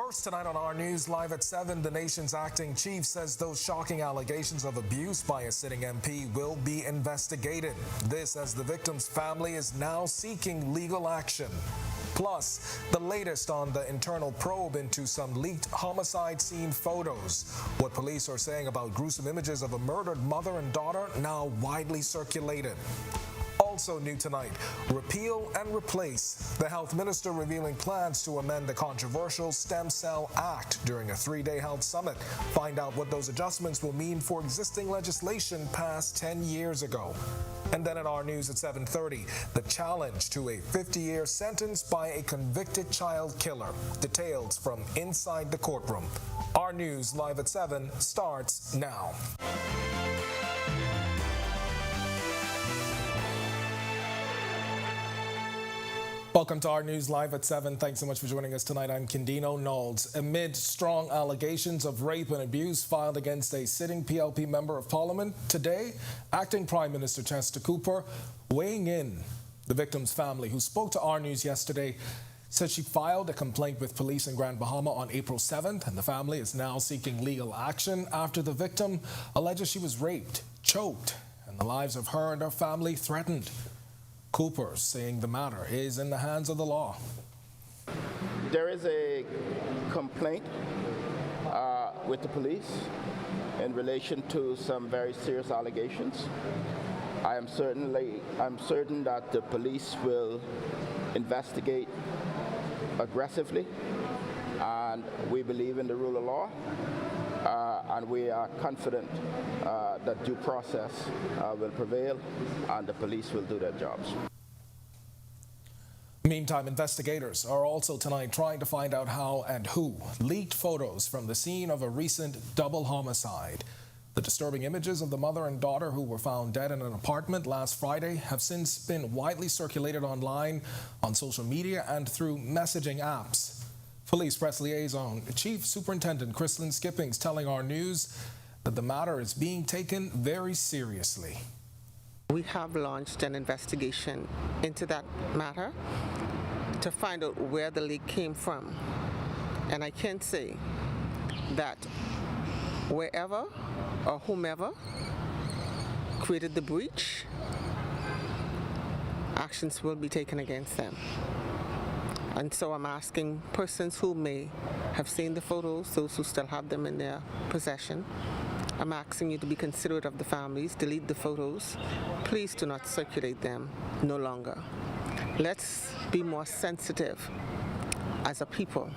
First tonight on Our News, live at 7, the nation's acting chief says those shocking allegations of abuse by a sitting MP will be investigated. This as the victim's family is now seeking legal action. Plus, the latest on the internal probe into some leaked homicide scene photos. What police are saying about gruesome images of a murdered mother and daughter now widely circulated. Also new tonight, repeal and replace. The health minister revealing plans to amend the controversial Stem Cell Act during a 3-day health summit. Find out what those adjustments will mean for existing legislation passed 10 years ago. And then at Our News at 7:30, the challenge to a 50-year sentence by a convicted child killer. Details from inside the courtroom. Our News live at 7 starts now. Welcome to Our News Live at 7. Thanks so much for joining us tonight. I'm Kendino Knowles. Amid strong allegations of rape and abuse filed against a sitting PLP member of Parliament, today, Acting Prime Minister Chester Cooper weighing in. The victim's family, who spoke to Our News yesterday, said she filed a complaint with police in Grand Bahama on April 7th, and the family is now seeking legal action after the victim alleges she was raped, choked, and the lives of her and her family threatened. Cooper saying the matter is in the hands of the law. There is a complaint with the police in relation to some very serious allegations. I'm certain that the police will investigate aggressively, and we believe in the rule of law. And we are confident that due process will prevail and the police will do their jobs. Meantime, investigators are also tonight trying to find out how and who leaked photos from the scene of a recent double homicide. The disturbing images of the mother and daughter who were found dead in an apartment last Friday have since been widely circulated online, on social media, and through messaging apps. Police Press Liaison Chief Superintendent Chrislyn Skippings telling Our News that the matter is being taken very seriously. We have launched an investigation into that matter to find out where the leak came from. And I can say that wherever or whomever created the breach, actions will be taken against them. And so I'm asking persons who may have seen the photos, those who still have them in their possession, I'm asking you to be considerate of the families, delete the photos. Please do not circulate them no longer. Let's be more sensitive as a people.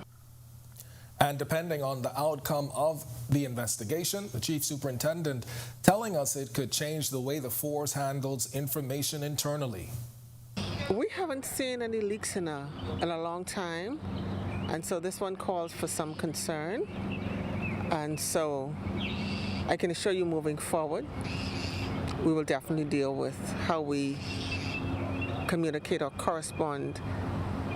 And depending on the outcome of the investigation, the Chief Superintendent telling us it could change the way the force handles information internally. We haven't seen any leaks in a long time, and so this one calls for some concern. And so I can assure you moving forward, we will definitely deal with how we communicate or correspond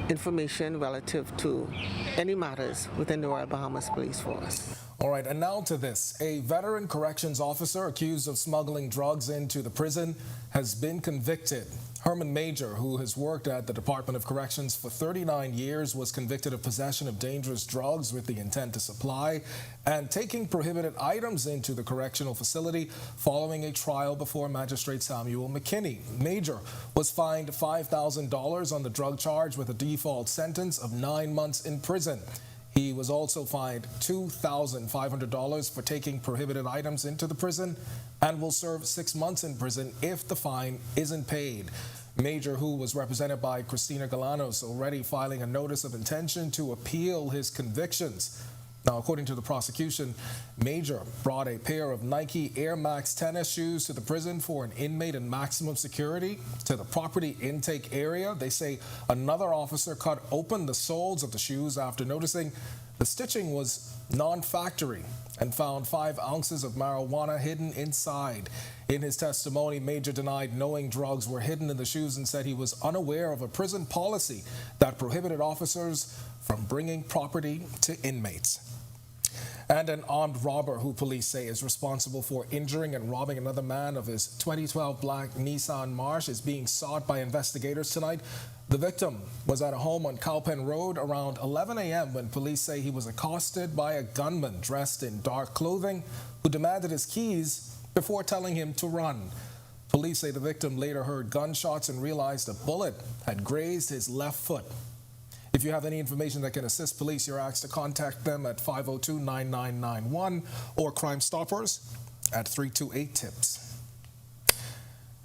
information relative to any matters within the Royal Bahamas Police Force. All right, and now to this. A veteran corrections officer accused of smuggling drugs into the prison has been convicted. Herman Major, who has worked at the Department of Corrections for 39 years, was convicted of possession of dangerous drugs with the intent to supply and taking prohibited items into the correctional facility following a trial before Magistrate Samuel McKinney. Major was fined $5,000 on the drug charge with a default sentence of 9 months in prison. He was also fined $2,500 for taking prohibited items into the prison and will serve 6 months in prison if the fine isn't paid. Major, who was represented by Christina Galanos, already filing a notice of intention to appeal his convictions. Now, according to the prosecution, Major brought a pair of Nike Air Max tennis shoes to the prison for an inmate in maximum security. To the property intake area, they say another officer cut open the soles of the shoes after noticing the stitching was non-factory and found 5 ounces of marijuana hidden inside. In his testimony, Major denied knowing drugs were hidden in the shoes and said he was unaware of a prison policy that prohibited officers from bringing property to inmates. And an armed robber who police say is responsible for injuring and robbing another man of his 2012 black Nissan March is being sought by investigators tonight. The victim was at a home on Cowpen Road around 11 a.m. when police say he was accosted by a gunman dressed in dark clothing who demanded his keys before telling him to run. Police say the victim later heard gunshots and realized a bullet had grazed his left foot. If you have any information that can assist police, you're asked to contact them at 502-9991 or Crime Stoppers at 328-TIPS.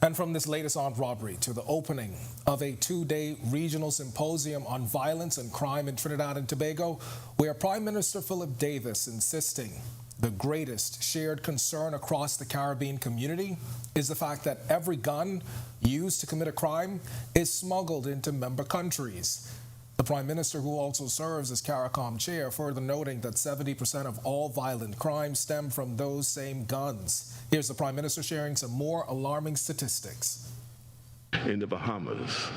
And from this latest armed robbery to the opening of a two-day regional symposium on violence and crime in Trinidad and Tobago, where Prime Minister Philip Davis insisting the greatest shared concern across the Caribbean community is the fact that every gun used to commit a crime is smuggled into member countries. The Prime Minister, who also serves as CARICOM chair, further noting that 70% of all violent crimes stem from those same guns. Here's the Prime Minister sharing some more alarming statistics. In the Bahamas,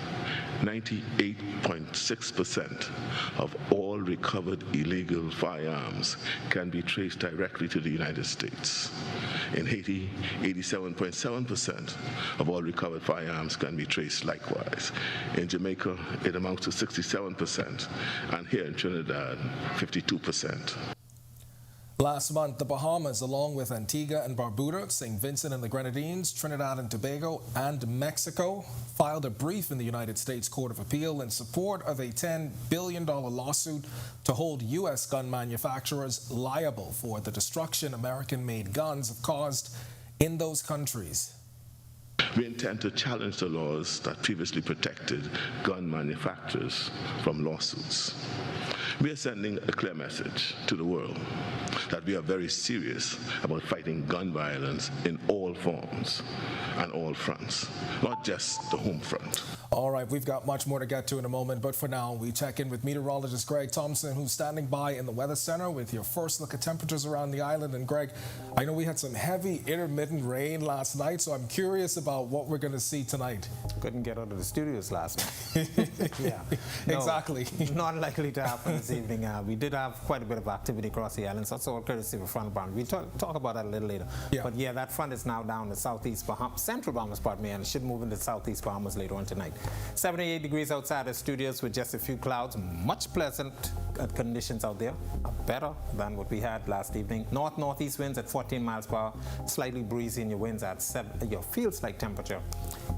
98.6% of all recovered illegal firearms can be traced directly to the United States. In Haiti, 87.7% of all recovered firearms can be traced likewise. In Jamaica, it amounts to 67%, and here in Trinidad, 52%. Last month, the Bahamas, along with Antigua and Barbuda, St. Vincent and the Grenadines, Trinidad and Tobago, and Mexico, filed a brief in the United States Court of Appeal in support of a $10 billion lawsuit to hold U.S. gun manufacturers liable for the destruction American-made guns have caused in those countries. We intend to challenge the laws that previously protected gun manufacturers from lawsuits. We are sending a clear message to the world that we are very serious about fighting gun violence in all forms and all fronts, not just the home front. All right, we've got much more to get to in a moment, but for now, we check in with meteorologist Greg Thompson, who's standing by in the Weather Center with your first look at temperatures around the island. And Greg, I know we had some heavy intermittent rain last night, so I'm curious about what we're going to see tonight. Couldn't get out of the studios last night. Yeah, no, exactly. Not likely to happen this evening. We did have quite a bit of activity across the island, so that's all courtesy of a front bound. We'll talk about that a little later. Yeah. But yeah, that front is now down the southeast Bahamas, central Bahamas, pardon me, and it should move into southeast Bahamas later on tonight. 78 degrees outside the studios with just a few clouds. Much pleasant conditions out there. Better than what we had last evening. North-northeast winds at 14 miles per hour. Slightly breezy, and your winds at 7. Your feels-like temperature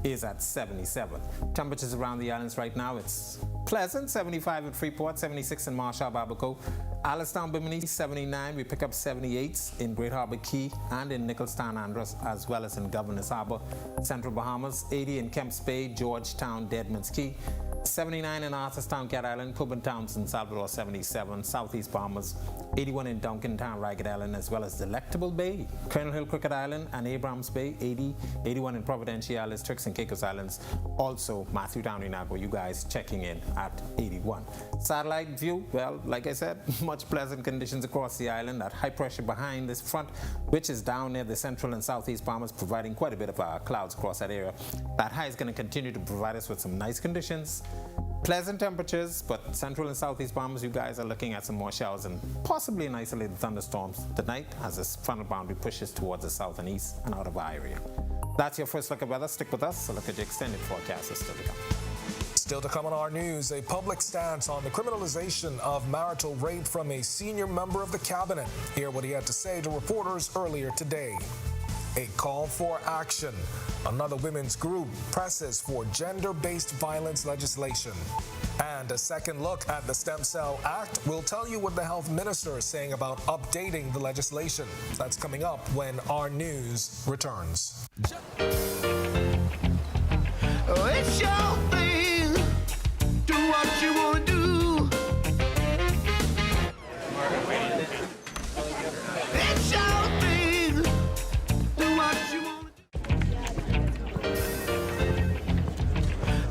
is at 77. Temperatures around the islands right now, it's pleasant. 75 in Freeport, 76 in Marshall, Babaco. Alistown, Bimini, 79. We pick up 78s in Great Harbor Key and in Nicholstown, Andros, as well as in Governor's Harbor. Central Bahamas, 80 in Kemps Bay, Georgetown, Deadman's Key. 79 in Arthurstown, Cat Island, Coburn Townsend, Salvador, 77. Southeast Bahamas, 81 in Duncantown, Ragged Island, as well as Delectable Bay, Colonel Hill, Crooked Island, and Abrams Bay, 80. 81 in Providenciales, Turks and Caicos Islands. Also, Matthew Downey Nago, you guys checking in at 81. Satellite view, well, like I said, much pleasant conditions across the island. That high pressure behind this front, which is down near the central and southeast Bahamas, providing quite a bit of clouds across that area. That high is going to continue to provide us with some nice conditions. Pleasant temperatures, but central and southeast Bahamas, you guys are looking at some more showers and possibly an isolated thunderstorms tonight as this frontal boundary pushes towards the south and east and out of our area. That's your first look at weather. Stick with us. A look at the extended forecast is still to come. Still to come on our news, a public stance on the criminalization of marital rape from a senior member of the cabinet. Hear what he had to say to reporters earlier today. A call for action. Another women's group presses for gender-based violence legislation. And a second look at the Stem Cell Act. We'll tell you what the health minister is saying about updating the legislation. That's coming up when our news returns. Oh, it's your thing. Do what you want to do. It's your thing. Do what you want to do.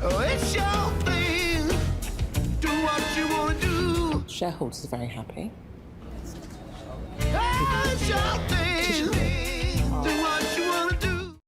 Oh, it's your thing. Do what you want to do. Shareholders are very happy. Oh, it's your thing. Do what you want to do.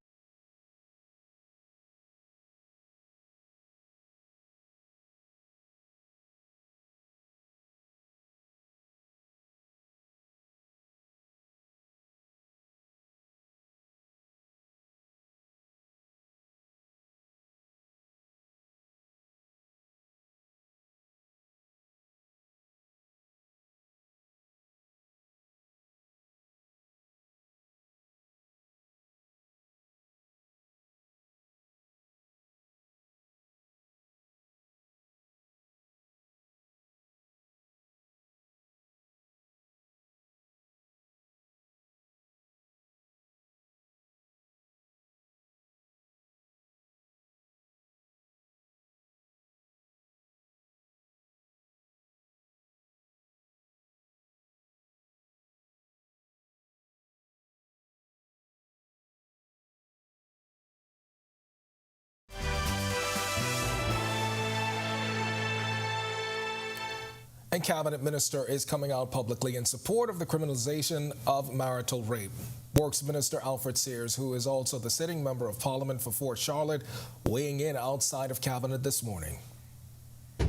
And Cabinet Minister is coming out publicly in support of the criminalization of marital rape. Works Minister Alfred Sears, who is also the sitting member of Parliament for Fort Charlotte, weighing in outside of Cabinet this morning.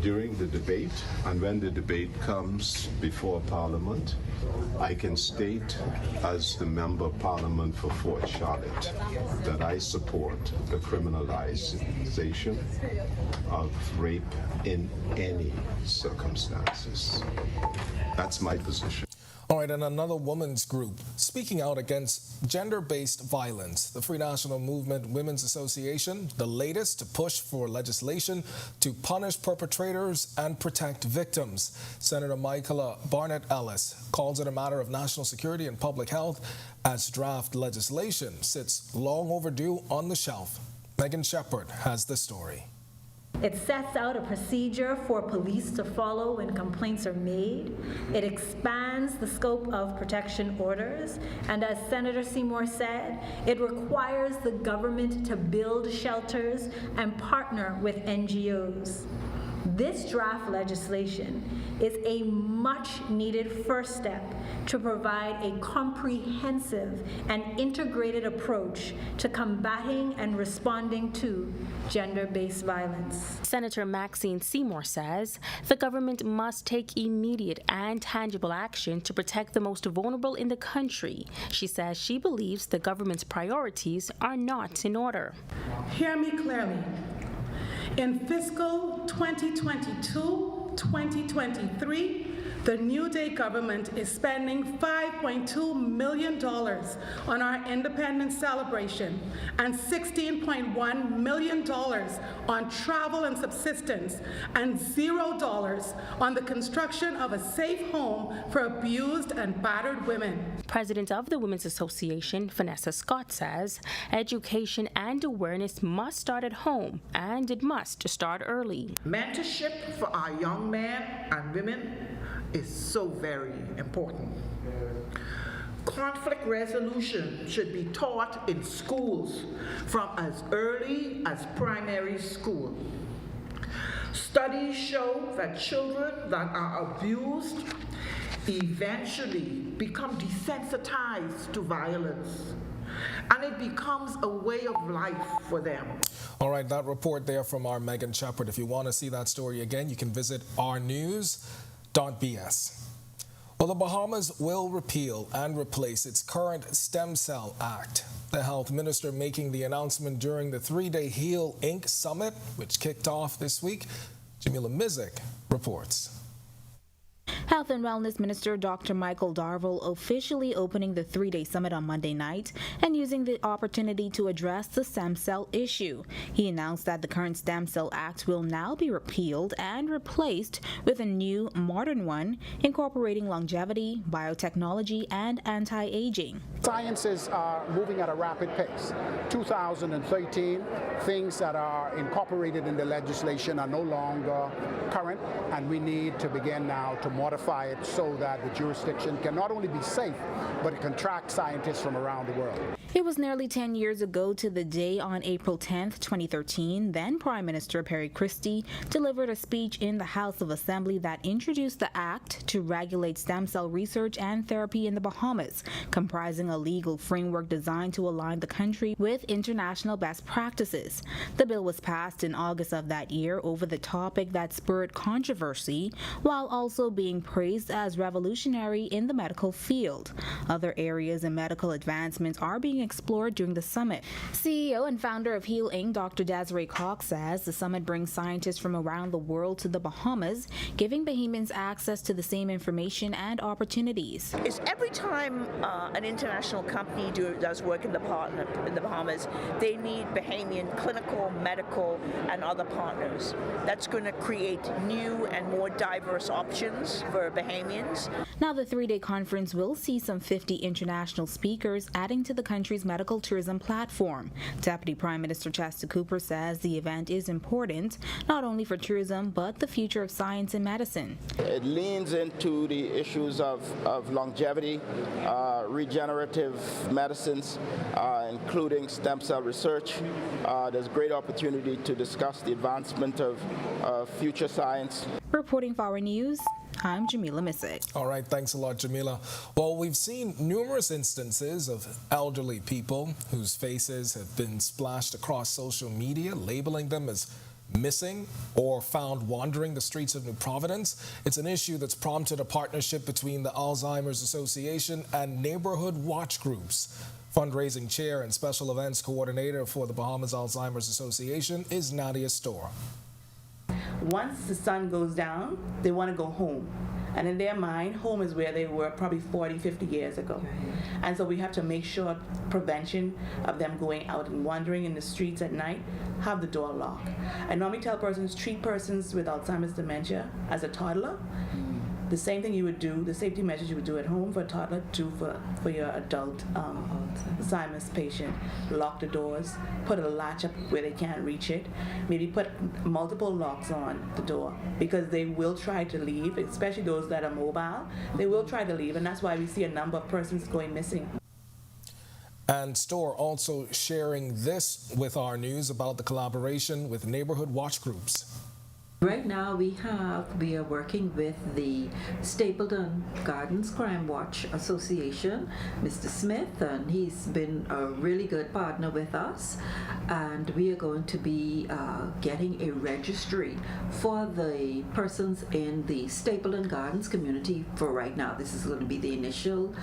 During the debate, and when the debate comes before Parliament, I can state as the Member of Parliament for Fort Charlotte that I support the criminalization of rape in any circumstances. That's my position. All right, and another women's group speaking out against gender-based violence. The Free National Movement Women's Association, the latest to push for legislation to punish perpetrators and protect victims. Senator Michaela Barnett Ellis calls it a matter of national security and public health as draft legislation sits long overdue on the shelf. Megan Shepard has the story. It sets out a procedure for police to follow when complaints are made. It expands the scope of protection orders. And as Senator Seymour said, it requires the government to build shelters and partner with NGOs. This draft legislation is a much-needed first step to provide a comprehensive and integrated approach to combating and responding to gender-based violence. Senator Maxine Seymour says the government must take immediate and tangible action to protect the most vulnerable in the country. She says she believes the government's priorities are not in order. Hear me clearly. In fiscal 2022-2023, the New Day government is spending $5.2 million on our independence celebration and $16.1 million on travel and subsistence and $0 on the construction of a safe home for abused and battered women. President of the Women's Association, Vanessa Scott, says education and awareness must start at home, and it must start early. Mentorship for our young men and women is so very important. Conflict resolution should be taught in schools from as early as primary school. Studies show that children that are abused eventually become desensitized to violence, and it becomes a way of life for them. All right, that report there from our Megan Shepard. If you want to see that story again, you can visit ournews.bs. Well, the Bahamas will repeal and replace its current Stem Cell Act. The health minister making the announcement during the three-day Heal Inc. Summit, which kicked off this week. Jamila Mizik reports. Health and Wellness Minister Dr. Michael Darville officially opening the three-day summit on Monday night and using the opportunity to address the stem cell issue. He announced that the current Stem Cell Act will now be repealed and replaced with a new, modern one incorporating longevity, biotechnology, and anti-aging. Sciences are moving at a rapid pace. 2013, things that are incorporated in the legislation are no longer current, and we need to begin now to modify it so that the jurisdiction can not only be safe, but it can attract scientists from around the world. It was nearly 10 years ago to the day on April 10th, 2013, then Prime Minister Perry Christie delivered a speech in the House of Assembly that introduced the act to regulate stem cell research and therapy in the Bahamas, comprising a legal framework designed to align the country with international best practices. The bill was passed in August of that year over the topic that spurred controversy, while also being praised as revolutionary in the medical field. Other areas in medical advancements are being explored during the summit. CEO and founder of Heal Inc., Dr. Desiree Cox, says the summit brings scientists from around the world to the Bahamas, giving Bahamians access to the same information and opportunities. It's every time an international company does work in the Bahamas, they need Bahamian clinical, medical, and other partners. That's going to create new and more diverse options for Bahamians. Now, the three-day conference will see some 50 international speakers, adding to the country's medical tourism platform. Deputy Prime Minister Chester Cooper says the event is important, not only for tourism, but the future of science and medicine. It leans into the issues of longevity, regenerative medicines, including stem cell research. There's great opportunity to discuss the advancement of future science. Reporting for Our News, I'm Jamila Missick. All right, thanks a lot, Jamila. Well, we've seen numerous instances of elderly people whose faces have been splashed across social media, labeling them as missing or found wandering the streets of New Providence. It's an issue that's prompted a partnership between the Alzheimer's Association and neighborhood watch groups. Fundraising chair and special events coordinator for the Bahamas Alzheimer's Association is Nadia Storr. Once the sun goes down, they want to go home. And in their mind, home is where they were probably 40, 50 years ago. And so we have to make sure prevention of them going out and wandering in the streets at night, have the door locked. I normally tell persons, treat persons with Alzheimer's dementia as a toddler. The same thing you would do, the safety measures you would do at home for a toddler, do for your adult Alzheimer's patient. Lock the doors, put a latch up where they can't reach it, maybe put multiple locks on the door, because they will try to leave, especially those that are mobile. They will try to leave, and that's why we see a number of persons going missing. And Storr also sharing this with our news about the collaboration with neighborhood watch groups. Right now we are working with the Stapleton Gardens Crime Watch Association, Mr. Smith, and he's been a really good partner with us, and we are going to be getting a registry for the persons in the Stapleton Gardens community for right now. This is going to be the initial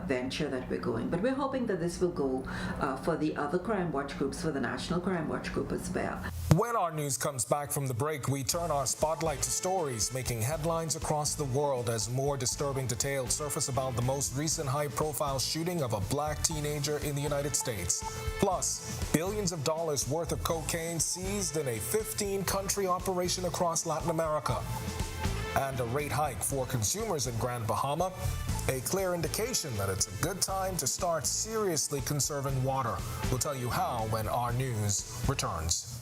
venture that we're going, but we're hoping that this will go for the other crime watch groups, for the National Crime Watch Group as well. When our news comes back from the break, we turn our spotlight to stories making headlines across the world as more disturbing details surface about the most recent high-profile shooting of a black teenager in the United States. Plus, billions of dollars worth of cocaine seized in a 15-country operation across Latin America. And a rate hike for consumers in Grand Bahama, a clear indication that it's a good time to start seriously conserving water. We'll tell you how when our news returns.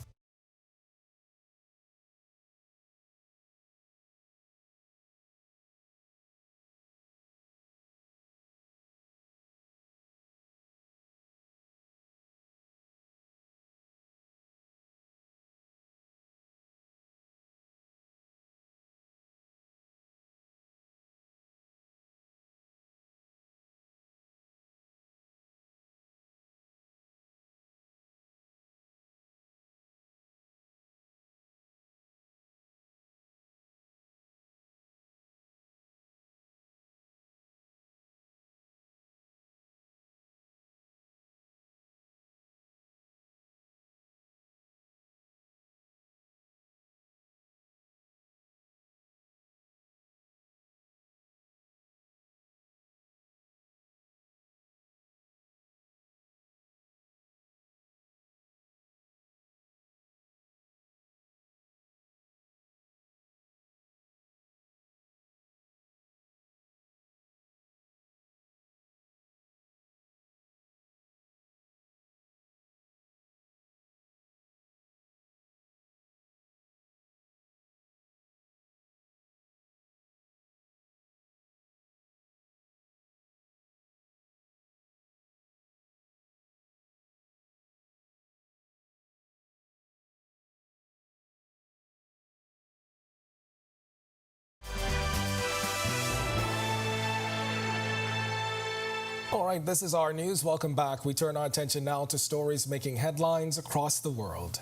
All right, this is our news. Welcome back. We turn our attention now to stories making headlines across the world.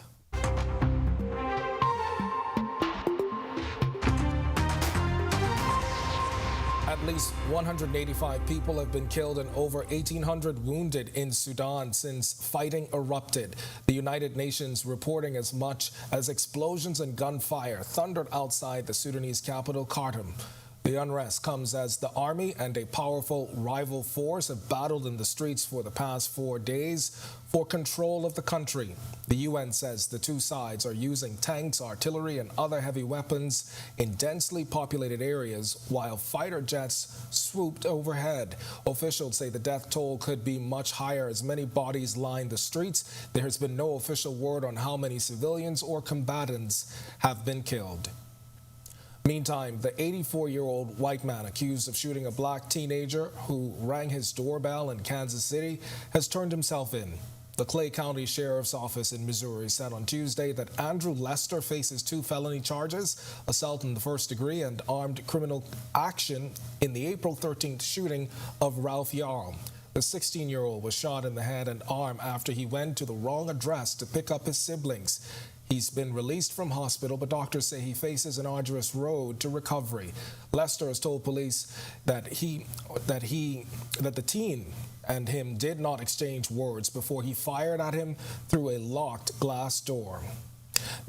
At least 185 people have been killed and over 1,800 wounded in Sudan since fighting erupted. The United Nations reporting as much as explosions and gunfire thundered outside the Sudanese capital, Khartoum. The unrest comes as the army and a powerful rival force have battled in the streets for the past 4 days for control of the country. The UN says the two sides are using tanks, artillery, and other heavy weapons in densely populated areas while fighter jets swooped overhead. Officials say the death toll could be much higher as many bodies line the streets. There has been no official word on how many civilians or combatants have been killed. Meantime, the 84-year-old white man accused of shooting a black teenager who rang his doorbell in Kansas City has turned himself in. The Clay County Sheriff's Office in Missouri said on Tuesday that Andrew Lester faces 2 felony charges, assault in the first degree and armed criminal action in the April 13th shooting of Ralph Yarl. The 16-year-old was shot in the head and arm after he went to the wrong address to pick up his siblings. He's been released from hospital, but doctors say he faces an arduous road to recovery. Lester has told police that the teen and him did not exchange words before he fired at him through a locked glass door.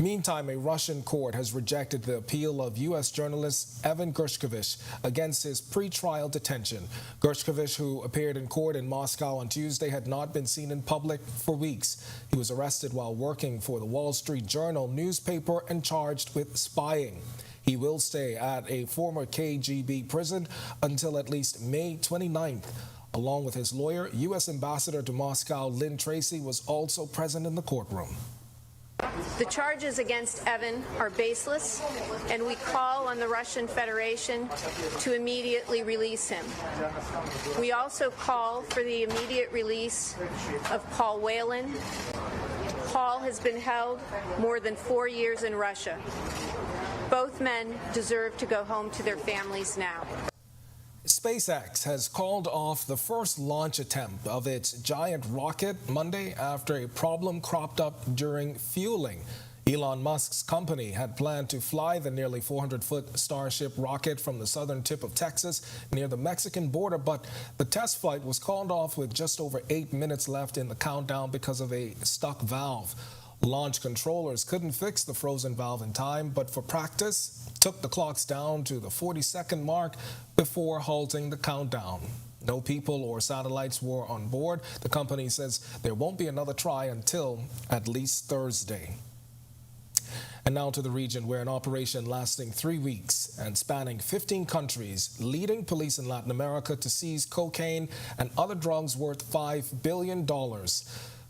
Meantime, a Russian court has rejected the appeal of U.S. journalist Evan Gershkovich against his pretrial detention. Gershkovich, who appeared in court in Moscow on Tuesday, had not been seen in public for weeks. He was arrested while working for the Wall Street Journal newspaper and charged with spying. He will stay at a former KGB prison until at least May 29th. Along with his lawyer, U.S. Ambassador to Moscow Lynn Tracy was also present in the courtroom. The charges against Evan are baseless, and we call on the Russian Federation to immediately release him. We also call for the immediate release of Paul Whelan. Paul has been held more than 4 years in Russia. Both men deserve to go home to their families now. SpaceX has called off the first launch attempt of its giant rocket Monday after a problem cropped up during fueling. Elon Musk's company had planned to fly the nearly 400-foot Starship rocket from the southern tip of Texas near the Mexican border, but the test flight was called off with just over 8 minutes left in the countdown because of a stuck valve. Launch controllers couldn't fix the frozen valve in time, but for practice, took the clocks down to the 40-second mark before halting the countdown. No people or satellites were on board. The company says there won't be another try until at least Thursday. And now to the region where an operation lasting 3 weeks and spanning 15 countries, leading police in Latin America to seize cocaine and other drugs worth $5 billion.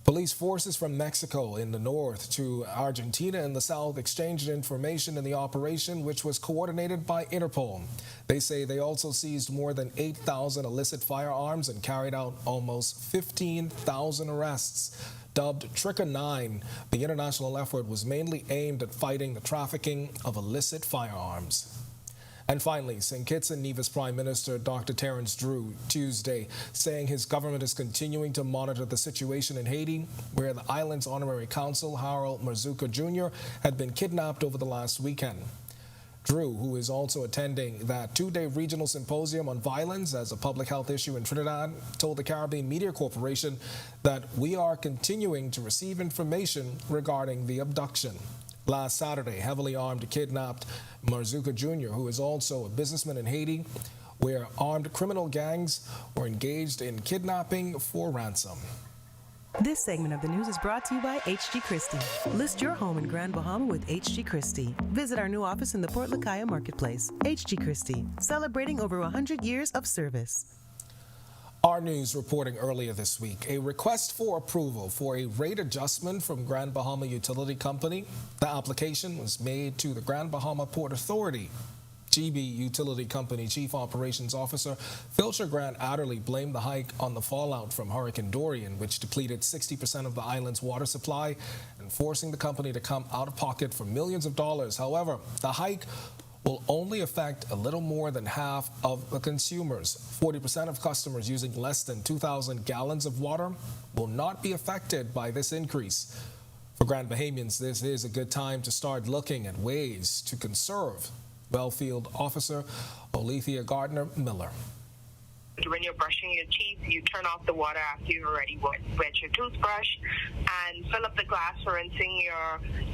Police forces from Mexico in the north to Argentina in the south exchanged information in the operation, which was coordinated by Interpol. They say they also seized more than 8,000 illicit firearms and carried out almost 15,000 arrests. Dubbed Trigger 9, the international effort was mainly aimed at fighting the trafficking of illicit firearms. And finally, St. Kitts and Nevis Prime Minister Dr. Terence Drew Tuesday saying his government is continuing to monitor the situation in Haiti, where the island's honorary consul, Harold Marzuka Jr., had been kidnapped over the last weekend. Drew, who is also attending that 2-day regional symposium on violence as a public health issue in Trinidad, told the Caribbean Media Corporation that we are continuing to receive information regarding the abduction. Last Saturday, heavily armed kidnapped Marzuka Jr., who is also a businessman in Haiti, where armed criminal gangs were engaged in kidnapping for ransom. This segment of the news is brought to you by H.G. Christie. List your home in Grand Bahama with H.G. Christie. Visit our new office in the Port Lacaya Marketplace. H.G. Christie, celebrating over 100 years of service. Our News reporting earlier this week, a request for approval for a rate adjustment from Grand Bahama Utility Company. The application was made to the Grand Bahama Port Authority. GB Utility Company Chief Operations Officer Filcher Grant Adderley blamed the hike on the fallout from Hurricane Dorian, which depleted 60% of the island's water supply and forcing the company to come out of pocket for millions of dollars. However, the hike will only affect a little more than half of the consumers. 40% of customers using less than 2,000 gallons of water will not be affected by this increase. For Grand Bahamians, this is a good time to start looking at ways to conserve. Wellfield Officer Olethea Gardner Miller. When you're brushing your teeth, you turn off the water after you've already wet your toothbrush and fill up the glass for rinsing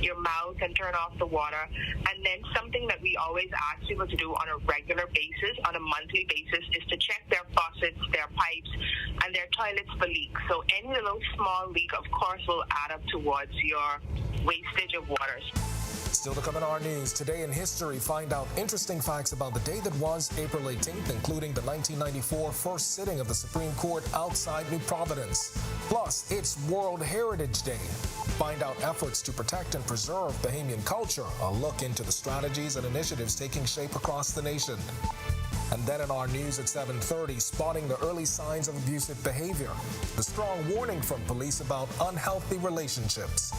your mouth and turn off the water. And then something that we always ask people to do on a regular basis, on a monthly basis, is to check their faucets, their pipes, and their toilets for leaks. So any little small leak, of course, will add up towards your wastage of water. Still to come in our news, today in history, find out interesting facts about the day that was April 18th, including the 1994 first sitting of the Supreme Court outside New Providence. Plus, it's World Heritage Day. Find out efforts to protect and preserve Bahamian culture. A look into the strategies and initiatives taking shape across the nation. And then in our news at 7:30, spotting the early signs of abusive behavior. The strong warning from police about unhealthy relationships.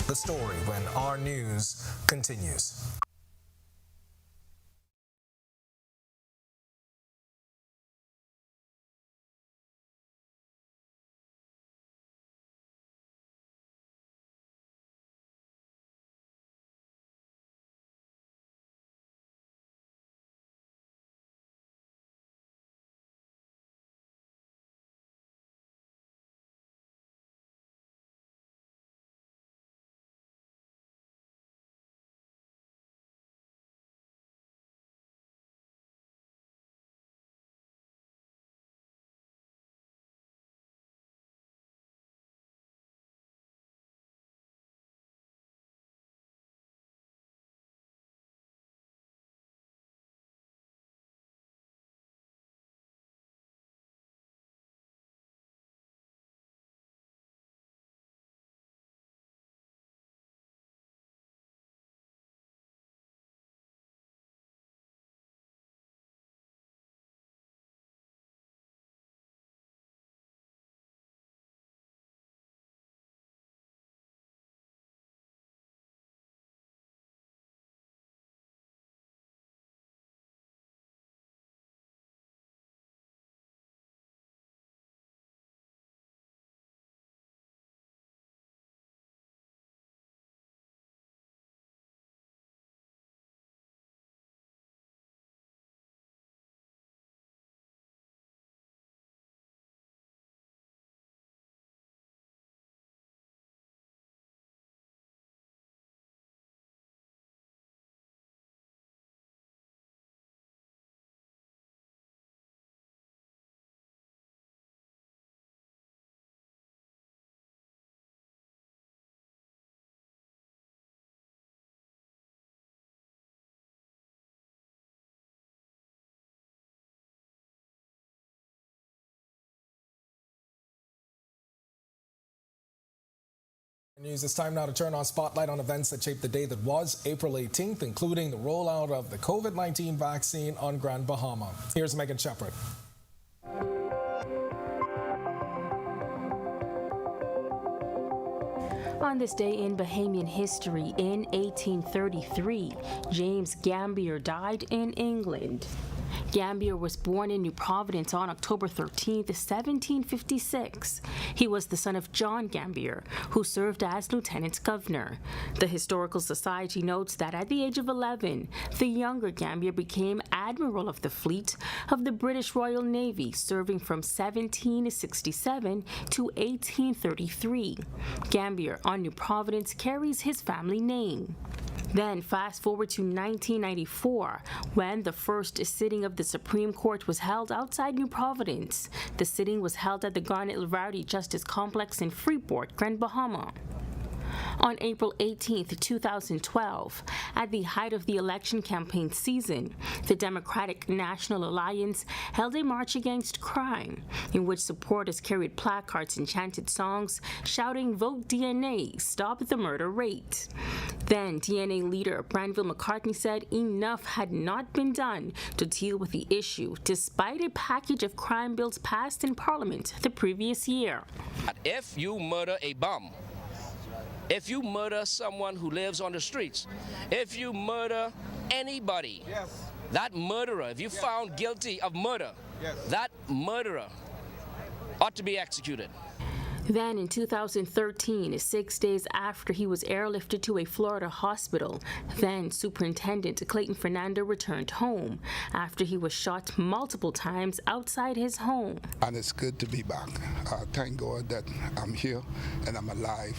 The story when Our News continues. News. It's time now to turn our spotlight on events that shaped the day that was April 18th, including the rollout of the COVID-19 vaccine on Grand Bahama. Here's Megan Shepard. On this day in Bahamian history, in 1833, James Gambier died in England. Gambier was born in New Providence on October 13, 1756. He was the son of John Gambier, who served as lieutenant governor. The Historical Society notes that at the age of 11, the younger Gambier became admiral of the fleet of the British Royal Navy, serving from 1767 to 1833. Gambier on New Providence carries his family name. Then fast forward to 1994, when the first sitting of the Supreme Court was held outside New Providence. The sitting was held at the Garnet Lavardi Justice Complex in Freeport, Grand Bahama. On April 18, 2012, at the height of the election campaign season, the Democratic National Alliance held a march against crime, in which supporters carried placards and chanted songs shouting, "Vote DNA, stop the murder rate." Then DNA leader Branville McCartney said enough had not been done to deal with the issue, despite a package of crime bills passed in Parliament the previous year. If you murder a bum, if you murder someone who lives on the streets, if you murder anybody, that murderer, if you found guilty of murder, that murderer ought to be executed. Then in 2013, 6 days after he was airlifted to a Florida hospital, then Superintendent Clayton Fernando returned home after he was shot multiple times outside his home. And it's good to be back. Thank God that I'm here and I'm alive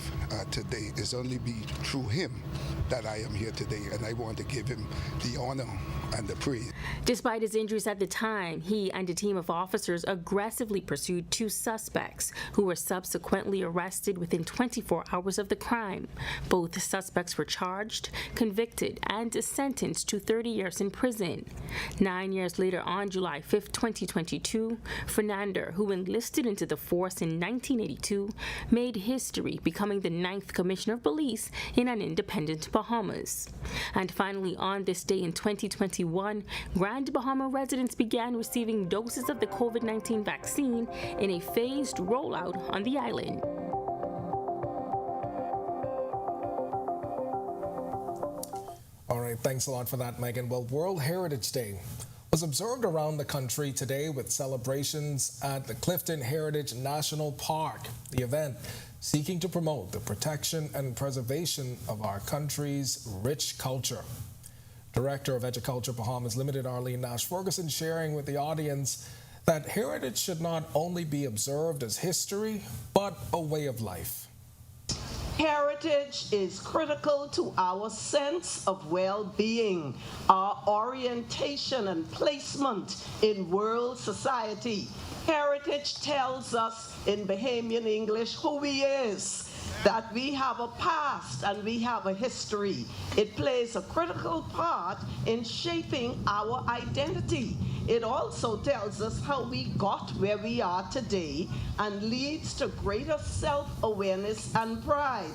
today. It's only through him that I am here today, and I want to give him the honor and the praise. Despite his injuries at the time, he and a team of officers aggressively pursued two suspects who were subsequently subsequently arrested within 24 hours of the crime. Both suspects were charged, convicted, and sentenced to 30 years in prison. 9 years later, on July 5, 2022, Fernando, who enlisted into the force in 1982, made history, becoming the 9th Commissioner of Police in an independent Bahamas. And finally, on this day in 2021, Grand Bahama residents began receiving doses of the COVID-19 vaccine in a phased rollout on the island. All right, thanks a lot for that, Megan. Well, World Heritage Day was observed around the country today with celebrations at the Clifton Heritage National Park. The event seeking to promote the protection and preservation of our country's rich culture. Director of Educulture Bahamas Limited, Arlene Nash Ferguson, sharing with the audience that heritage should not only be observed as history, but a way of life. Heritage is critical to our sense of well-being, our orientation and placement in world society. Heritage tells us in Bahamian English who we is, that we have a past and we have a history. It plays a critical part in shaping our identity. It also tells us how we got where we are today and leads to greater self-awareness and pride.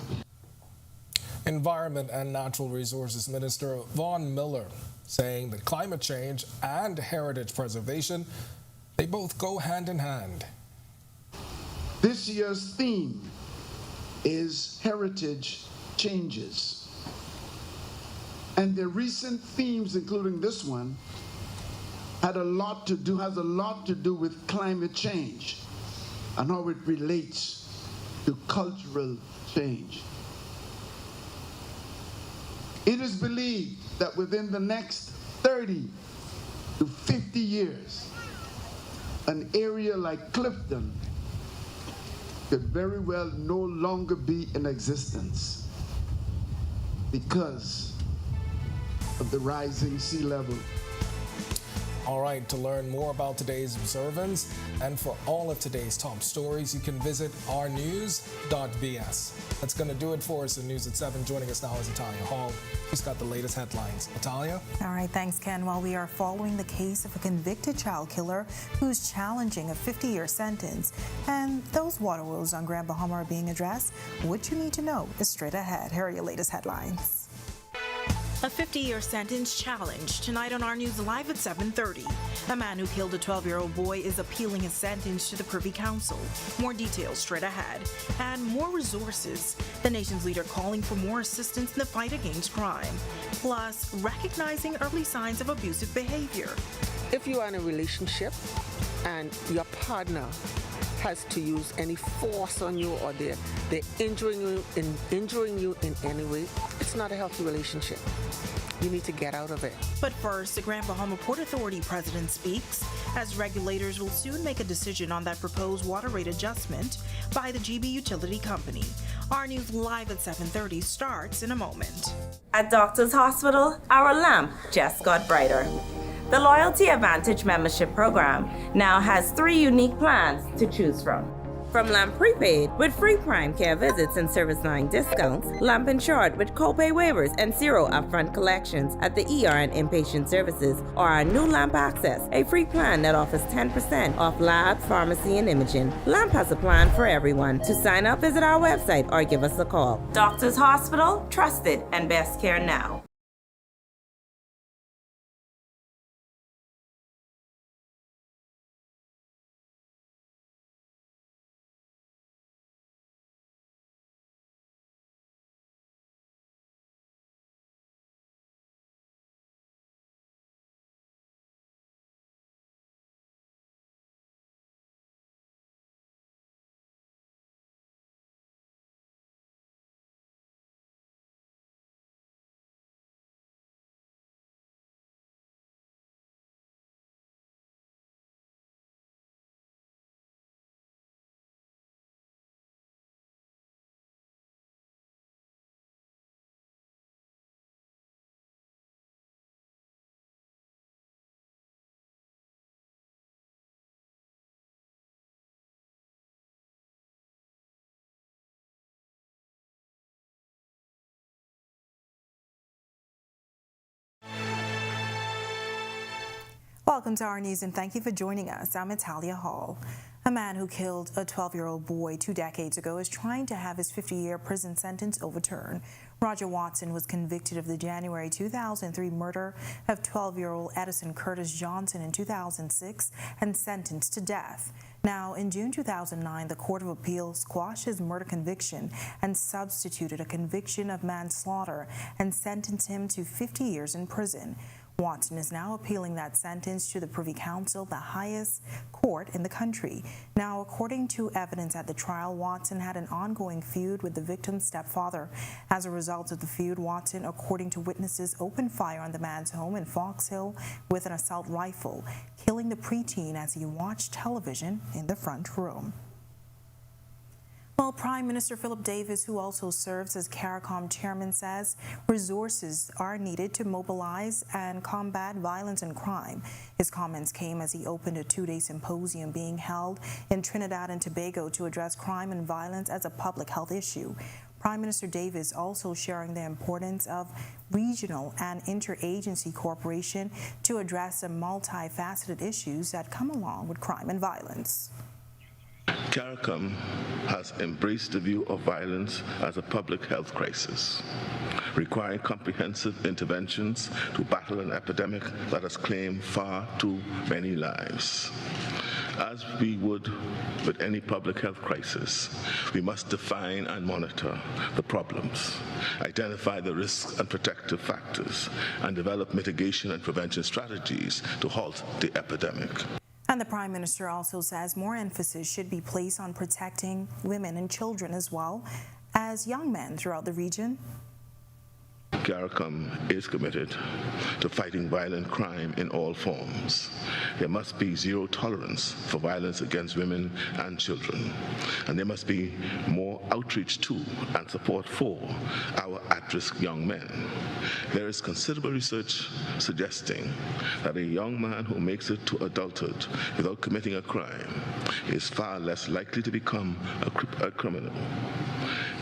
Environment and Natural Resources Minister Vaughn Miller saying that climate change and heritage preservation, they both go hand in hand. This year's theme is Heritage Changes. And the recent themes, including this one, has a lot to do with climate change and how it relates to cultural change. It is believed that within the next 30 to 50 years, an area like Clifton could very well no longer be in existence because of the rising sea level. All right, to learn more about today's observance and for all of today's top stories, you can visit ournews.bs. That's going to do it for us in News at 7. Joining us now is Italia Hall, who's got the latest headlines. Italia? All right, thanks, Ken. Well, we are following the case of a convicted child killer who's challenging a 50-year sentence. And those water woes on Grand Bahama are being addressed. What you need to know is straight ahead. Here are your latest headlines. A 50-year sentence challenged tonight on Our News Live at 7:30. A man who killed a 12-year-old boy is appealing his sentence to the Privy Council. More details straight ahead. And more resources. The nation's leader calling for more assistance in the fight against crime. Plus, recognizing early signs of abusive behavior. If you are in a relationship and your partner has to use any force on you or they're injuring you in any way, it's not a healthy relationship. You need to get out of it. But first, the Grand Bahama Port Authority president speaks as regulators will soon make a decision on that proposed water rate adjustment by the GB Utility Company. Our News Live at 7:30 starts in a moment. At Doctors Hospital, our lamp just got brighter. The Loyalty Advantage membership program now has 3 unique plans to choose from. From Lamp Prepaid with free prime care visits and service line discounts, Lamp Insured with copay waivers and 0 upfront collections at the ER and inpatient services, or our new Lamp Access, a free plan that offers 10% off lab, pharmacy, and imaging. Lamp has a plan for everyone. To sign up, visit our website or give us a call. Doctors Hospital, trusted and best care now. Welcome to Our News and thank you for joining us. I'm Natalia Hall. A man who killed a 12-year-old boy 2 decades ago is trying to have his 50-year prison sentence overturned. Roger Watson was convicted of the January 2003 murder of 12-year-old Edison Curtis Johnson in 2006 and sentenced to death. Now, in June 2009, the Court of Appeal squashed his murder conviction and substituted a conviction of manslaughter and sentenced him to 50 years in prison. Watson is now appealing that sentence to the Privy Council, the highest court in the country. Now, according to evidence at the trial, Watson had an ongoing feud with the victim's stepfather. As a result of the feud, Watson, according to witnesses, opened fire on the man's home in Fox Hill with an assault rifle, killing the preteen as he watched television in the front room. Well, Prime Minister Philip Davis, who also serves as CARICOM chairman, says resources are needed to mobilize and combat violence and crime. His comments came as he opened a 2-day symposium being held in Trinidad and Tobago to address crime and violence as a public health issue. Prime Minister Davis also sharing the importance of regional and interagency cooperation to address the multifaceted issues that come along with crime and violence. CARICOM has embraced the view of violence as a public health crisis, requiring comprehensive interventions to battle an epidemic that has claimed far too many lives. As we would with any public health crisis, we must define and monitor the problems, identify the risks and protective factors, and develop mitigation and prevention strategies to halt the epidemic. And the Prime Minister also says more emphasis should be placed on protecting women and children as well as young men throughout the region. CARICOM is committed to fighting violent crime in all forms. There must be zero tolerance for violence against women and children, and there must be more outreach to and support for our at-risk young men. There is considerable research suggesting that a young man who makes it to adulthood without committing a crime is far less likely to become a criminal.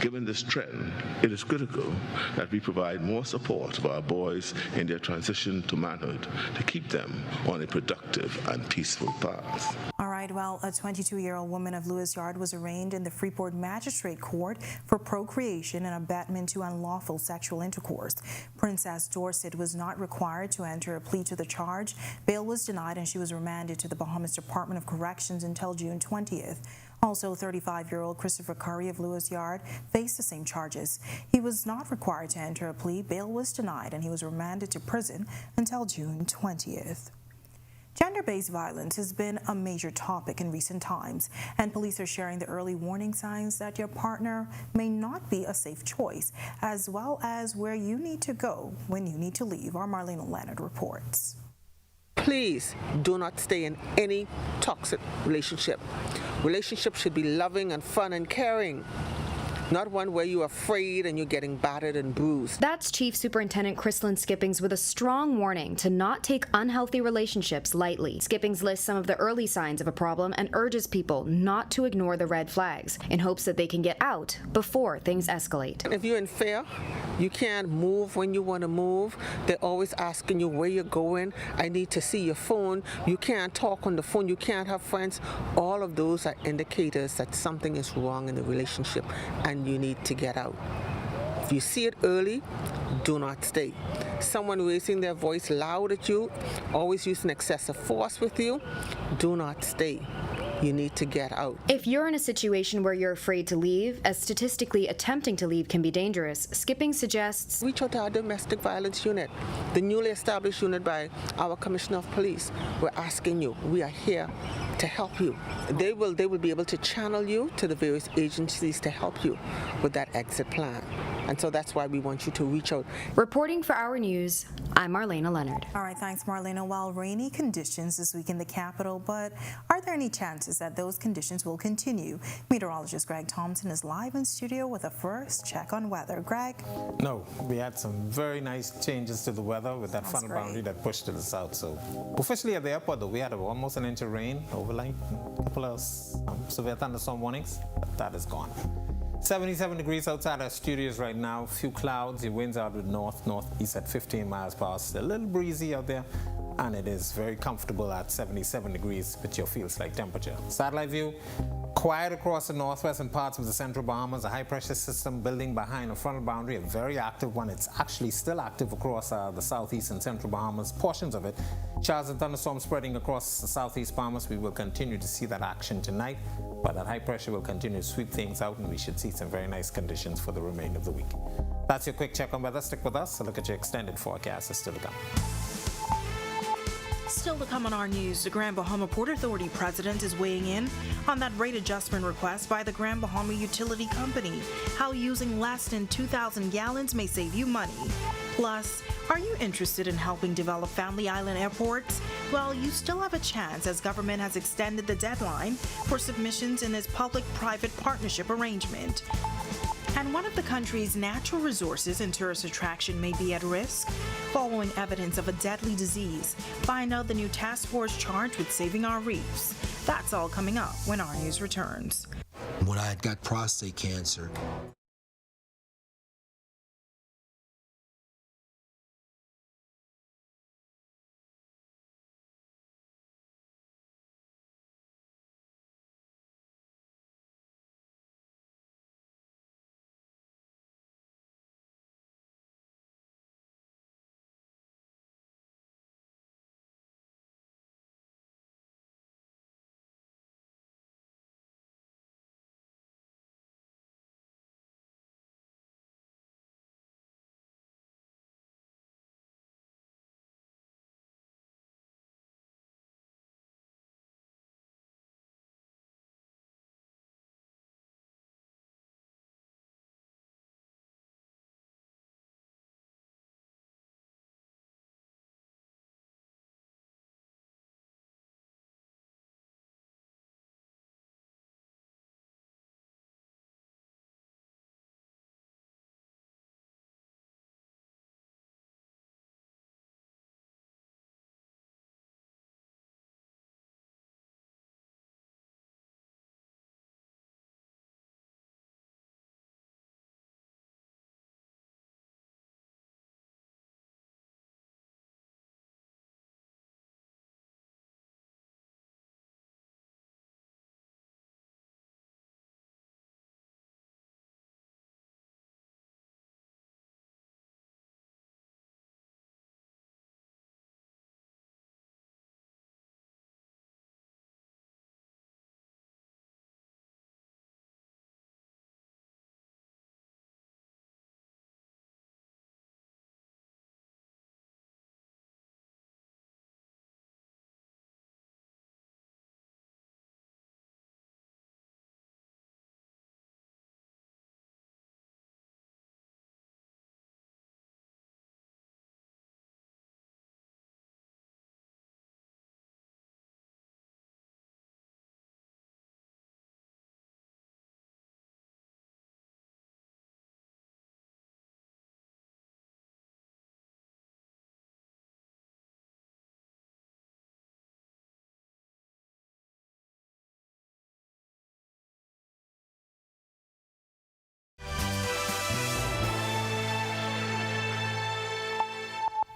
Given this trend, it is critical that we provide more support for our boys in their transition to manhood to keep them on a productive and peaceful path. All right, well, a 22-year-old woman of Lewis Yard was arraigned in the Freeport Magistrate Court for procreation and abetment to unlawful sexual intercourse. Princess Dorset was not required to enter a plea to the charge. Bail was denied and she was remanded to the Bahamas Department of Corrections until June 20th. Also, 35-year-old Christopher Curry of Lewis Yard faced the same charges. He was not required to enter a plea, bail was denied, and he was remanded to prison until June 20th. Gender-based violence has been a major topic in recent times, and police are sharing the early warning signs that your partner may not be a safe choice, as well as where you need to go when you need to leave. Our Marlena Leonard reports. Please do not stay in any toxic relationship. Relationships should be loving and fun and caring, not one where you're afraid and you're getting battered and bruised. That's Chief Superintendent Chrislyn Skippings with a strong warning to not take unhealthy relationships lightly. Skippings lists some of the early signs of a problem and urges people not to ignore the red flags in hopes that they can get out before things escalate. If you're in fear, you can't move when you want to move. They're always asking you where you're going. I need to see your phone. You can't talk on the phone. You can't have friends. All of those are indicators that something is wrong in the relationship and you need to get out. If you see it early, do not stay. Someone raising their voice loud at you, always using excessive force with you, do not stay. You need to get out. If you're in a situation where you're afraid to leave, as statistically attempting to leave can be dangerous, Skipping suggests reach out to our domestic violence unit, the newly established unit by our Commissioner of Police. We're asking you. We are here to help you. They will be able to channel you to the various agencies to help you with that exit plan. And so that's why we want you to reach out. Reporting for Our News, I'm Marlena Leonard. All right, thanks, Marlena. Well, rainy conditions this week in the capital, but are there any chances that those conditions will continue? Meteorologist Greg Thompson is live in studio with a first check on weather. Greg? No, we had some very nice changes to the weather with that frontal boundary that pushed to the south. So officially at the airport, though, we had almost an inch of rain, overnight, a couple of severe thunderstorm warnings, but that is gone. 77 degrees outside our studios right now. A few clouds. The winds out with northeast at 15 miles per hour. It's a little breezy out there. and it is very comfortable at 77 degrees with your feels-like temperature. Satellite view, quiet across the northwestern parts of the central Bahamas, a high-pressure system building behind a frontal boundary, a very active one. It's actually still active across the southeast and central Bahamas, portions of it. Showers and thunderstorms spreading across the southeast Bahamas. We will continue to see that action tonight, but that high pressure will continue to sweep things out, and we should see some very nice conditions for the remainder of the week. That's your quick check on weather. Stick with us. A look at your extended forecast is still to come. Still to come on our news, the Grand Bahama Port Authority president is weighing in on that rate adjustment request by the Grand Bahama Utility Company, how using less than 2,000 gallons may save you money. Plus, are you interested in helping develop Family Island airports? Well, you still have a chance, as government has extended the deadline for submissions in its public-private partnership arrangement. And one of the country's natural resources and tourist attraction may be at risk following evidence of a deadly disease. Find out the new task force charged with saving our reefs. That's all coming up when our news returns. When I had got prostate cancer,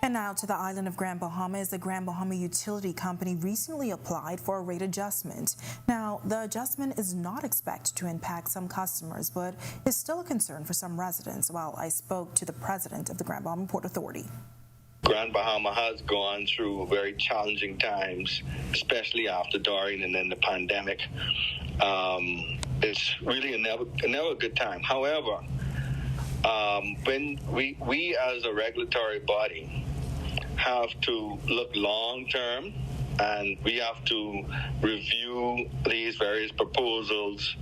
And now to the island of Grand Bahama, as the Grand Bahama Utility Company recently applied for a rate adjustment. Now, the adjustment is not expected to impact some customers, but is still a concern for some residents. While I spoke to the president of the Grand Bahama Port Authority. Grand Bahama has gone through very challenging times, especially after Dorian and then the pandemic. It's really never a good time. However, when we as a regulatory body have to look long term, and we have to review these various proposals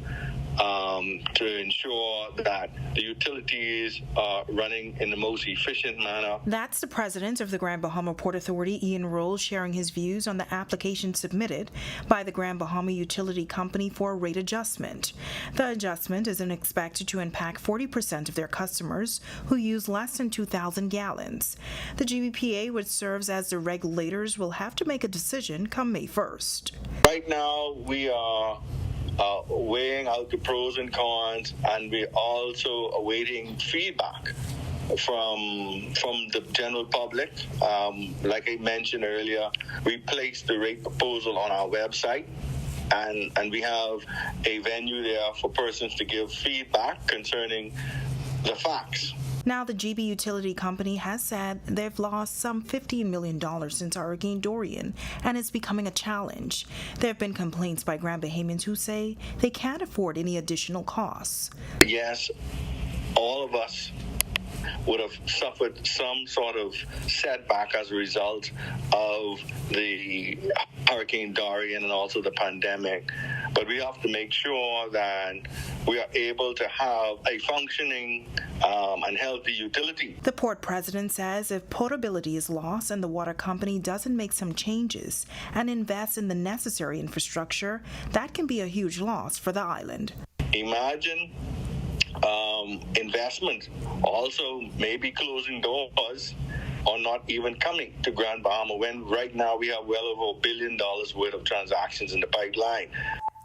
to ensure that the utilities are running in the most efficient manner. That's the president of the Grand Bahama Port Authority, Ian Rolls, sharing his views on the application submitted by the Grand Bahama Utility Company for a rate adjustment. The adjustment isn't expected to impact 40% of their customers who use less than 2,000 gallons. The GBPA, which serves as the regulators, will have to make a decision come May 1st. Right now, we are weighing out the pros and cons, and we're also awaiting feedback from the general public. Like I mentioned earlier, we placed the rate proposal on our website, and we have a venue there for persons to give feedback concerning the facts. Now, the GB utility company has said they've lost some $15 million since Hurricane Dorian, and it's becoming a challenge. There have been complaints by Grand Bahamians who say they can't afford any additional costs. Yes, all of us would have suffered some sort of setback as a result of the Hurricane Dorian and also the pandemic. But we have to make sure that we are able to have a functioning and healthy utility. The port president says if potability is lost and the water company doesn't make some changes and invest in the necessary infrastructure, that can be a huge loss for the island. Imagine investment also maybe closing doors or not even coming to Grand Bahama when right now we have well over $1 billion worth of transactions in the pipeline.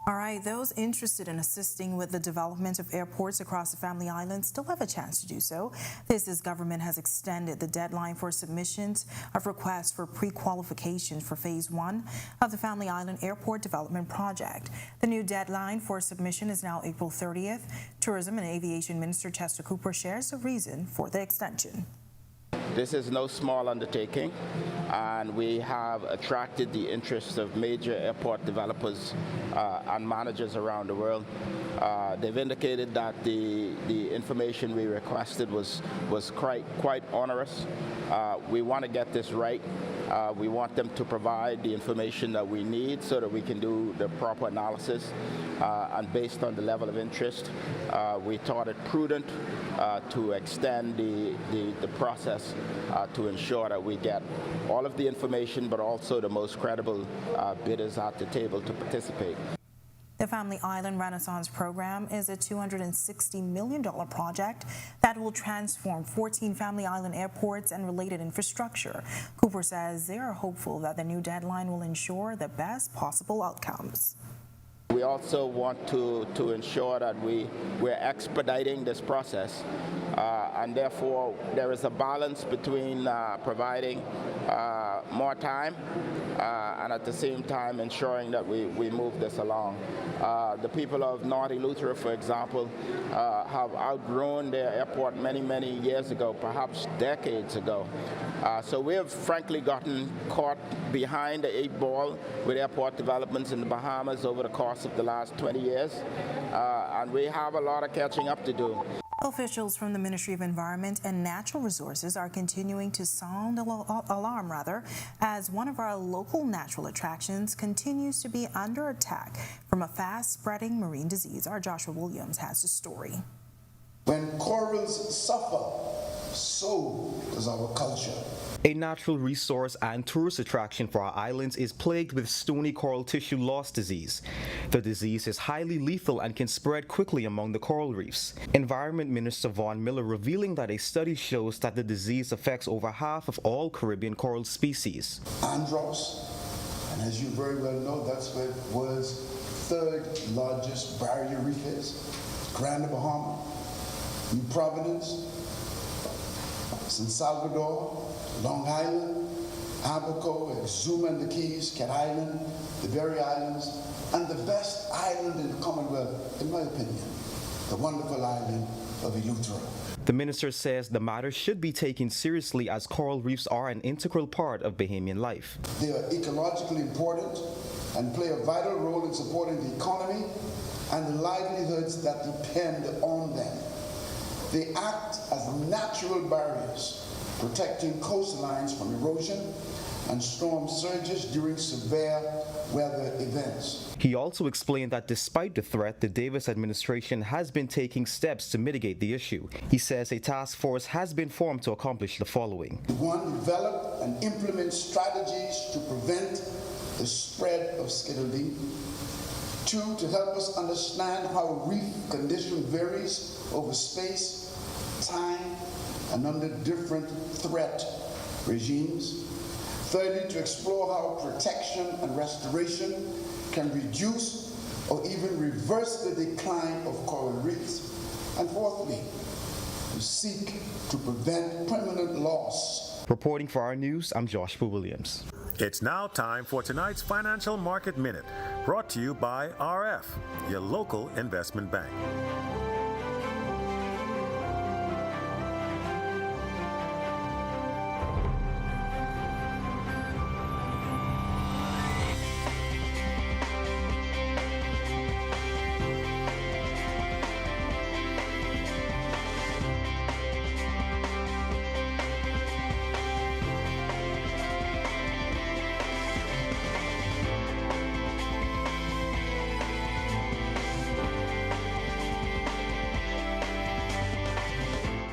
All right, those interested in assisting with the development of airports across the Family Island still have a chance to do so. This as government has extended the deadline for submissions of requests for pre-qualification for Phase 1 of the Family Island Airport Development Project. The new deadline for submission is now April 30th. Tourism and Aviation Minister Chester Cooper shares the reason for the extension. This is no small undertaking, and we have attracted the interest of major airport developers and managers around the world. They've indicated that the information we requested was quite onerous. We want to get this right. We want them to provide the information that we need so that we can do the proper analysis. And based on the level of interest, we thought it prudent to extend the process to ensure that we get all of the information, but also the most credible bidders at the table to participate. The Family Island Renaissance Program is a $260 million project that will transform 14 Family Island airports and related infrastructure. Cooper says they are hopeful that the new deadline will ensure the best possible outcomes. We also want to ensure that we're expediting this process, and therefore there is a balance between providing more time and at the same time ensuring that we move this along. The people of North Eleuthera, for example, have outgrown their airport many years ago, perhaps decades ago. So we have frankly gotten caught behind the 8 ball with airport developments in the Bahamas over the course of the last 20 years, and we have a lot of catching up to do. Officials from the Ministry of Environment and Natural Resources are continuing to sound alarm as one of our local natural attractions continues to be under attack from a fast-spreading marine disease. Our Joshua Williams has the story. When corals suffer, so does our culture. A natural resource and tourist attraction for our islands is plagued with stony coral tissue loss disease. The disease is highly lethal and can spread quickly among the coral reefs. Environment Minister Vaughn Miller revealing that a study shows that the disease affects over half of all Caribbean coral species. Andros, and as you very well know, that's where the world's 3rd largest barrier reef is. Grand Bahama, New Providence, San Salvador, Long Island, Abaco, Exuma and the Keys, Cat Island, the Berry Islands, and the best island in the Commonwealth, in my opinion, the wonderful island of Eleuthera. The minister says the matter should be taken seriously as coral reefs are an integral part of Bahamian life. They are ecologically important and play a vital role in supporting the economy and the livelihoods that depend on them. They act as natural barriers, protecting coastlines from erosion and storm surges during severe weather events. He also explained that despite the threat, the Davis administration has been taking steps to mitigate the issue. He says a task force has been formed to accomplish the following. 1, develop and implement strategies to prevent the spread of skittle-D. 2, to help us understand how reef condition varies over space, time, and under different threat regimes. Thirdly, to explore how protection and restoration can reduce or even reverse the decline of coral reefs. And fourthly, to seek to prevent permanent loss. Reporting for Our News, I'm Joshua Williams. It's now time for tonight's Financial Market Minute, brought to you by RF, your local investment bank.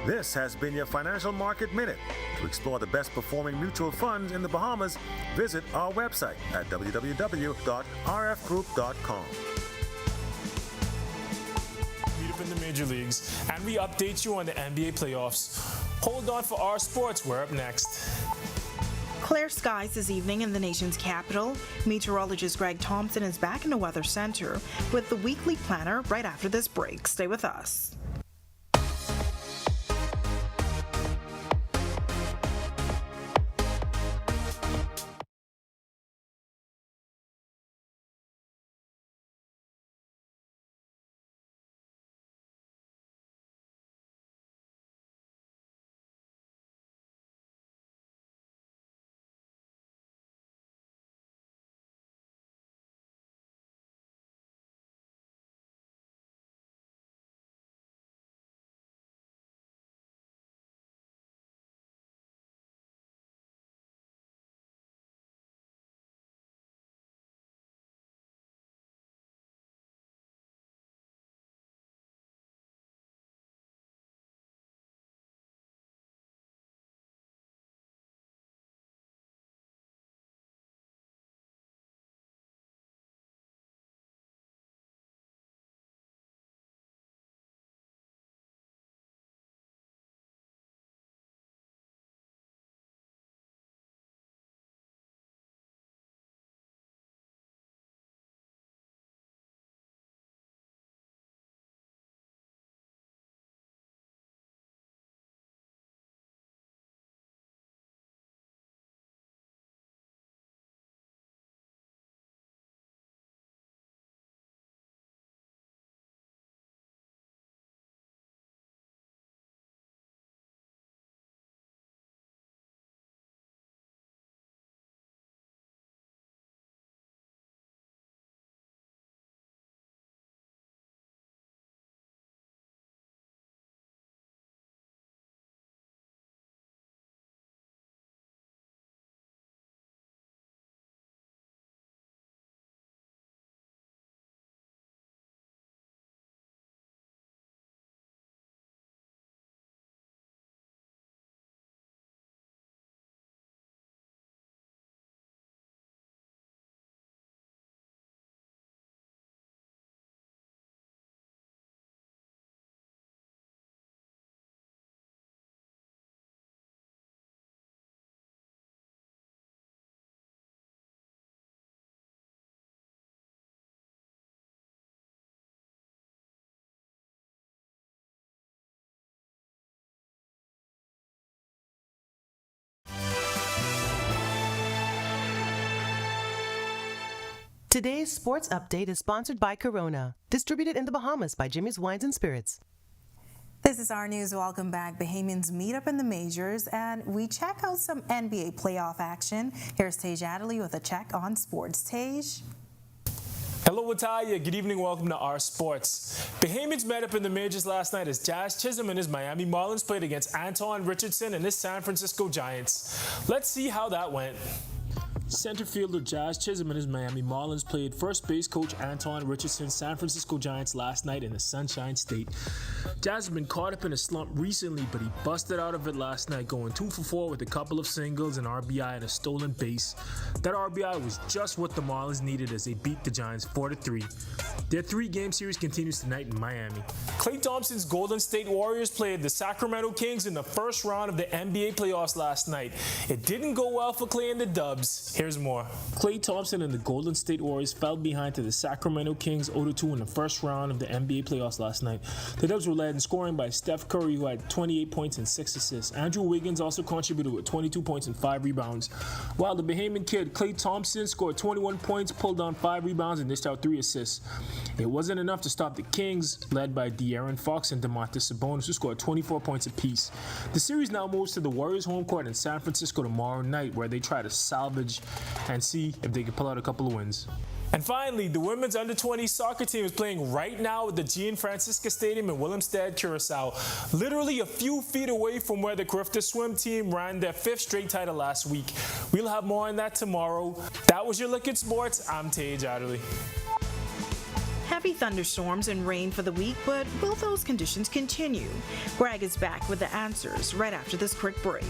This has been your Financial Market Minute. To explore the best performing mutual funds in the Bahamas, visit our website at www.rfgroup.com. Meet up in the major leagues, and we update you on the NBA playoffs. Hold on for our sports. We're up next. Clear skies this evening in the nation's capital. Meteorologist Greg Thompson is back in the Weather Center with the weekly planner right after this break. Stay with us. Today's sports update is sponsored by Corona, distributed in the Bahamas by Jimmy's Wines and Spirits. This is Our News. Welcome back. Bahamians meet up in the majors, and we check out some NBA playoff action. Here's Tej Adderley with a check on sports. Tej? Hello, Wataya. Good evening. Welcome to Our Sports. Bahamians met up in the majors last night as Jazz Chisholm and his Miami Marlins played against Antoine Richardson and his San Francisco Giants. Let's see how that went. Center fielder Jazz Chisholm and his Miami Marlins played first base coach Antoine Richardson's San Francisco Giants last night in the Sunshine State. Jazz has been caught up in a slump recently, but he busted out of it last night, going 2 for 4 with a couple of singles, an RBI, and a stolen base. That RBI was just what the Marlins needed as they beat the Giants 4-3. Their 3-game series continues tonight in Miami. Klay Thompson's Golden State Warriors played the Sacramento Kings in the first round of the NBA playoffs last night. It didn't go well for Klay and the Dubs. Here's more. Klay Thompson and the Golden State Warriors fell behind to the Sacramento Kings 0-2 in the first round of the NBA playoffs last night. The Dubs were led in scoring by Steph Curry, who had 28 points and 6 assists. Andrew Wiggins also contributed with 22 points and 5 rebounds, while the Bahamian kid Klay Thompson scored 21 points, pulled down 5 rebounds, and dished out 3 assists. It wasn't enough to stop the Kings, led by De'Aaron Fox and Domantas Sabonis, who scored 24 points apiece. The series now moves to the Warriors' home court in San Francisco tomorrow night, where they try to salvage and see if they can pull out a couple of wins. And finally, the women's under-20 soccer team is playing right now at the Jean Francisca Stadium in Willemstad, Curacao, literally a few feet away from where the Carifta swim team ran their 5th straight title last week. We'll have more on that tomorrow. That was your look at sports. I'm Tej Adderley. Heavy thunderstorms and rain for the week, but will those conditions continue? Greg is back with the answers right after this quick break.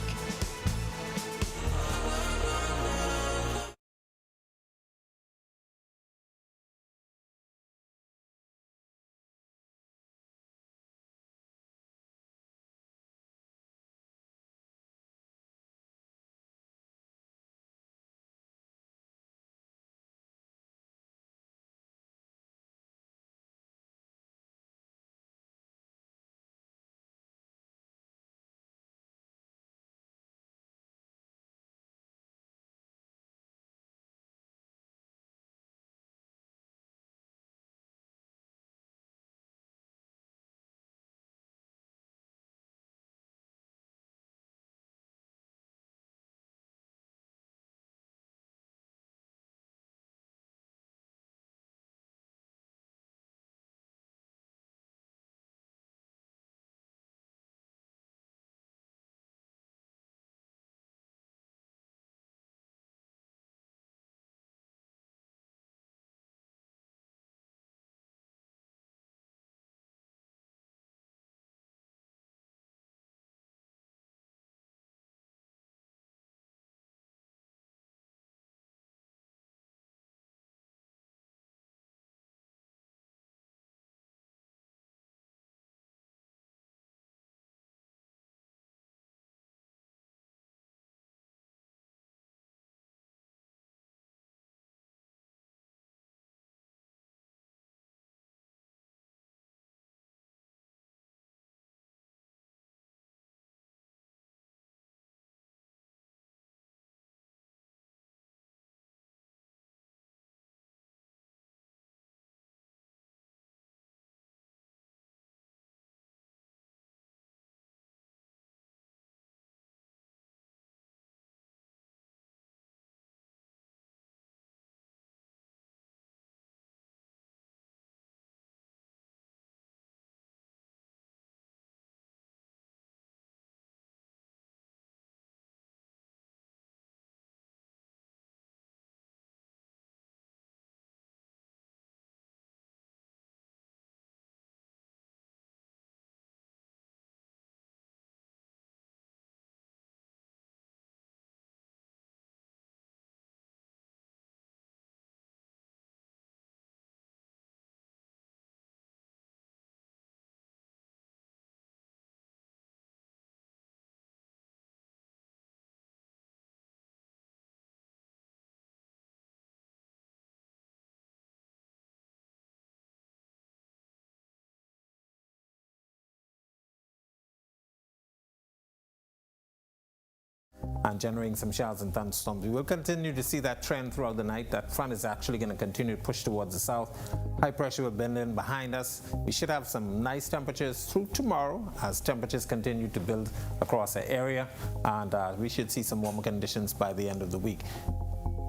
And generating some showers and thunderstorms. We will continue to see that trend throughout the night. That front is actually going to continue to push towards the south. High pressure will bend in behind us. We should have some nice temperatures through tomorrow as temperatures continue to build across the area, and we should see some warmer conditions by the end of the week.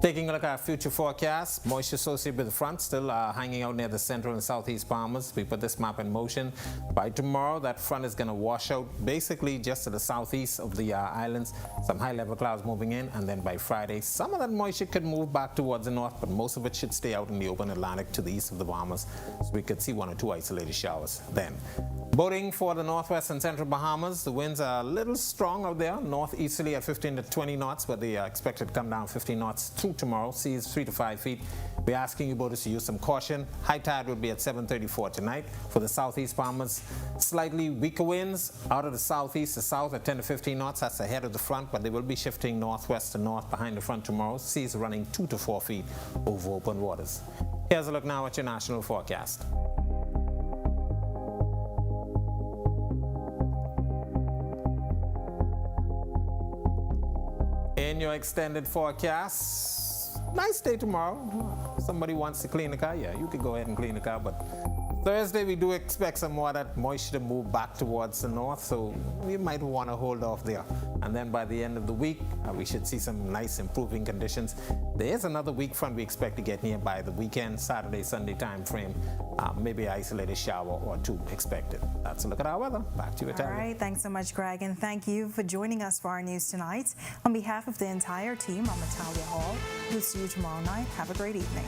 Taking a look at our future forecast, moisture associated with the front still hanging out near the central and southeast Bahamas. We put this map in motion. By tomorrow, that front is going to wash out basically just to the southeast of the islands. Some high-level clouds moving in, and then by Friday, some of that moisture could move back towards the north, but most of it should stay out in the open Atlantic to the east of the Bahamas. So we could see 1 or 2 isolated showers then. Boating for the northwest and central Bahamas, the winds are a little strong out there, northeasterly at 15 to 20 knots, but they are expected to come down 15 knots through 2 tomorrow. Seas 3 to 5 feet. We're asking you boaters to use some caution. High tide will be at 7:34 tonight. For the southeast farmers, slightly weaker winds out of the southeast to south at 10 to 15 knots. That's ahead of the front, but they will be shifting northwest to north behind the front tomorrow. Seas running 2 to 4 feet over open waters. Here's a look now at your national forecast. In your extended forecast, nice day tomorrow. Somebody wants to clean the car, yeah, you could go ahead and clean the car, but Thursday we do expect some more of that moisture to move back towards the north, so we might want to hold off there. And then by the end of the week, we should see some nice improving conditions. There is another weak front we expect to get here by the weekend, Saturday, Sunday time frame. Maybe an isolated shower or two expected. That's a look at our weather. Back to you, Italia. All right, thanks so much, Greg, and thank you for joining us for our news tonight. On behalf of the entire team, I'm Natalia Hall. We'll see you tomorrow night. Have a great evening.